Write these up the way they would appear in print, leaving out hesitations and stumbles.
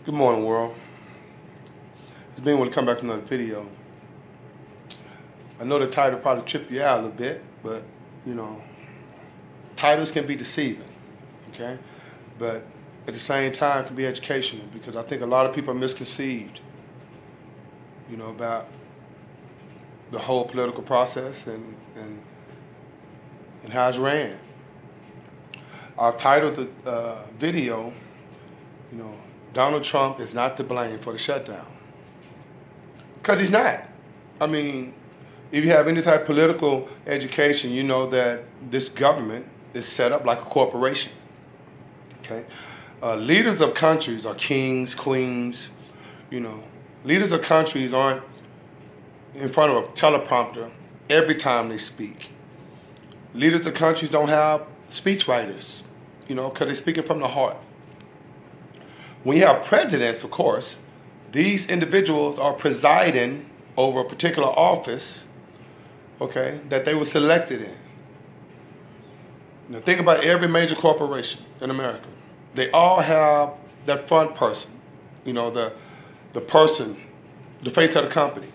Good morning, world. It's been when to come back to another video. I know the title probably tripped you out a little bit, but titles can be deceiving, okay? But at the same time, it can be educational because I think a lot of people are misconceived, about the whole political process and how it's ran. I've titled the video, Donald Trump is not to blame for the shutdown. Because he's not. I mean, if you have any type of political education, you know that this government is set up like a corporation. Okay? Leaders of countries are kings, queens, Leaders of countries aren't in front of a teleprompter every time they speak. Leaders of countries don't have speechwriters, because they're speaking from the heart. When you have presidents, of course, these individuals are presiding over a particular office, okay, that they were selected in. Now think about every major corporation in America. They all have that front person, the person, the face of the company.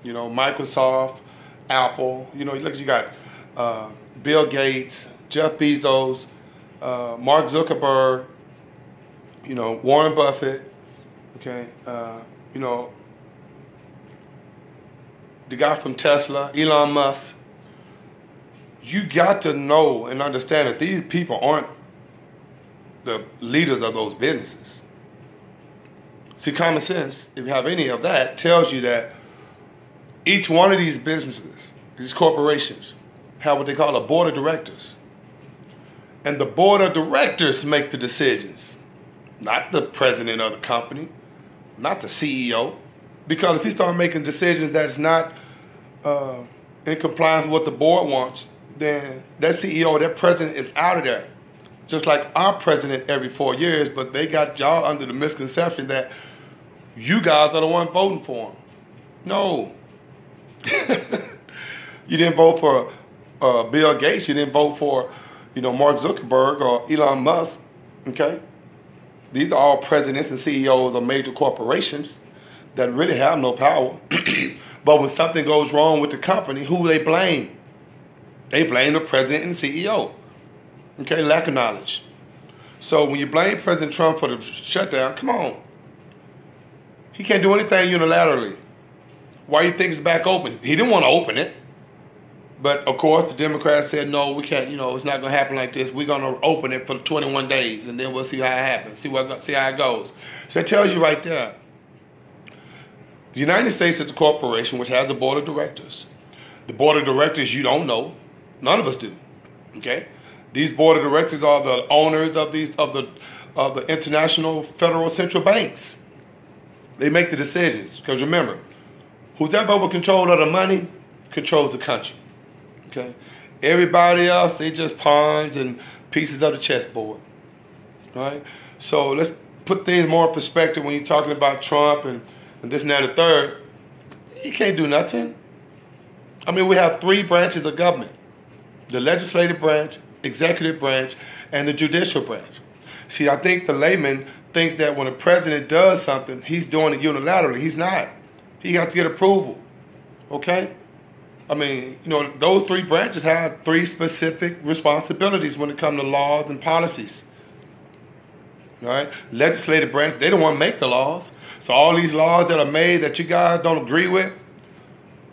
Microsoft, Apple, look, you got Bill Gates, Jeff Bezos, Mark Zuckerberg, Warren Buffett, okay, the guy from Tesla, Elon Musk. You got to know and understand that these people aren't the leaders of those businesses. See, common sense, if you have any of that, tells you that each one of these businesses, these corporations, have what they call a board of directors. And the board of directors make the decisions. Not the president of the company, not the CEO. Because if he starts making decisions that's not in compliance with what the board wants, then that CEO, that president is out of there. Just like our president every 4 years, but they got y'all under the misconception that you guys are the one voting for him. No. You didn't vote for Bill Gates. You didn't vote for, Mark Zuckerberg or Elon Musk. Okay? These are all presidents and CEOs of major corporations that really have no power. But when something goes wrong with the company, who do they blame? They blame the president and CEO. Okay, lack of knowledge. So when you blame President Trump for the shutdown, come on. He can't do anything unilaterally. Why do you think it's back open? He didn't want to open it. But, of course, the Democrats said, no, we can't, it's not going to happen like this. We're going to open it for 21 days, and then we'll see how it happens, see how it goes. So it tells you right there. The United States is a corporation which has a board of directors. The board of directors you don't know. None of us do. Okay? These board of directors are the owners of the international federal central banks. They make the decisions. Because remember, who's ever over control of the money controls the country. Okay? Everybody else, they just pawns and pieces of the chessboard. All right? So let's put things more in perspective when you're talking about Trump and this and that and the third. He can't do nothing. I mean, we have 3 branches of government. The legislative branch, executive branch, and the judicial branch. See, I think the layman thinks that when a president does something, he's doing it unilaterally. He's not. He has to get approval. Okay? I mean, those 3 branches have 3 specific responsibilities when it comes to laws and policies. All right? Legislative branch, they don't want to make the laws. So all these laws that are made that you guys don't agree with,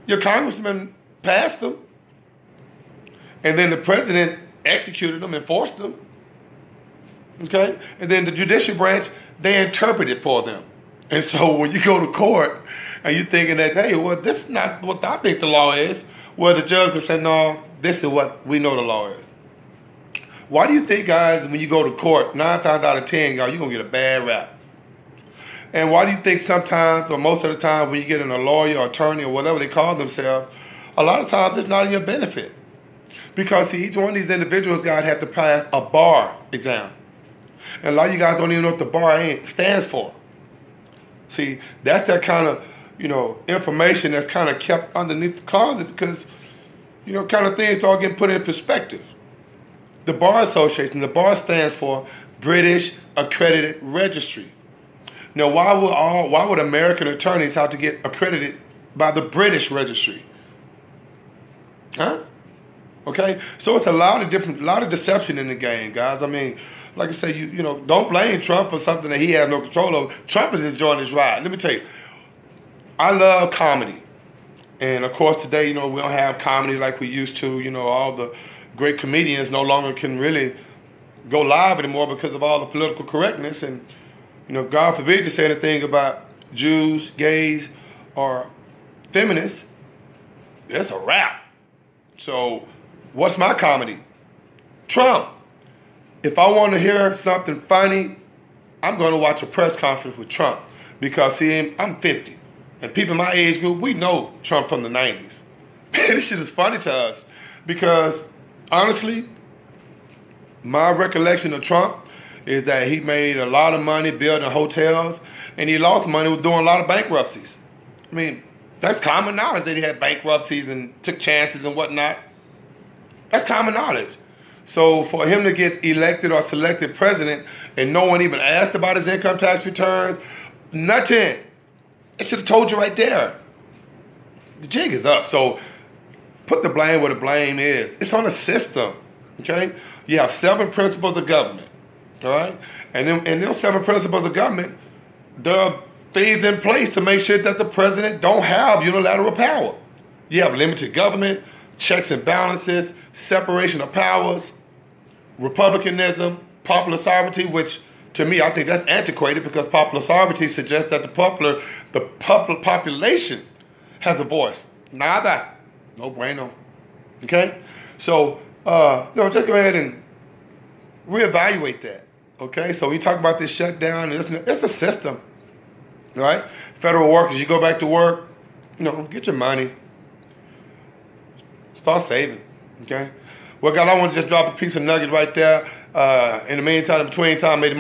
your congressman passed them. And then the president executed them, enforced them. Okay? And then the judicial branch, they interpret it for them. And so when you go to court and you're thinking that, hey, well, this is not what I think the law is, well, the judge can say, no, this is what we know the law is. Why do you think, guys, when you go to court, 9 times out of 10, y'all, you're going to get a bad rap? And why do you think sometimes, or most of the time, when you get in a lawyer or attorney or whatever they call themselves, a lot of times it's not in your benefit? Because, see, each one of these individuals, guys, have to pass a bar exam. And a lot of you guys don't even know what the bar stands for. See, that's that kind of, information that's kind of kept underneath the closet because, kind of things start getting put in perspective. The Bar Association, the bar stands for British Accredited Registry. Now, why would American attorneys have to get accredited by the British registry? Huh? Okay, so it's a lot of deception in the game, guys. I mean, like I say, you know, don't blame Trump for something that he has no control over. Trump is enjoying his ride. Let me tell you, I love comedy, and of course today, you know, we don't have comedy like we used to. You know, all the great comedians no longer can really go live anymore because of all the political correctness, and you know, God forbid you say anything about Jews, gays, or feminists. It's a wrap. So, what's my comedy? Trump. If I want to hear something funny, I'm going to watch a press conference with Trump. Because, see, I'm 50. And people in my age group, we know Trump from the 90s. Man, this shit is funny to us. Because, honestly, my recollection of Trump is that he made a lot of money building hotels. And he lost money with doing a lot of bankruptcies. I mean, that's common knowledge that he had bankruptcies and took chances and whatnot. That's common knowledge. So for him to get elected or selected president and no one even asked about his income tax returns, nothing. It should have told you right there. The jig is up. So put the blame where the blame is. It's on the system, okay? You have 7 principles of government, all right? And those 7 principles of government, there are things in place to make sure that the president don't have unilateral power. You have limited government, checks and balances, separation of powers, republicanism, popular sovereignty, which to me I think that's antiquated because popular sovereignty suggests that the popular population has a voice. Nada. No bueno. Okay? So just go ahead and reevaluate that. Okay? So when you talk about this shutdown, it's a system. All right? Federal workers, you go back to work, you know, get your money. Start saving, okay? Well, God, I want to just drop a piece of nugget right there. In the meantime, in between time, may the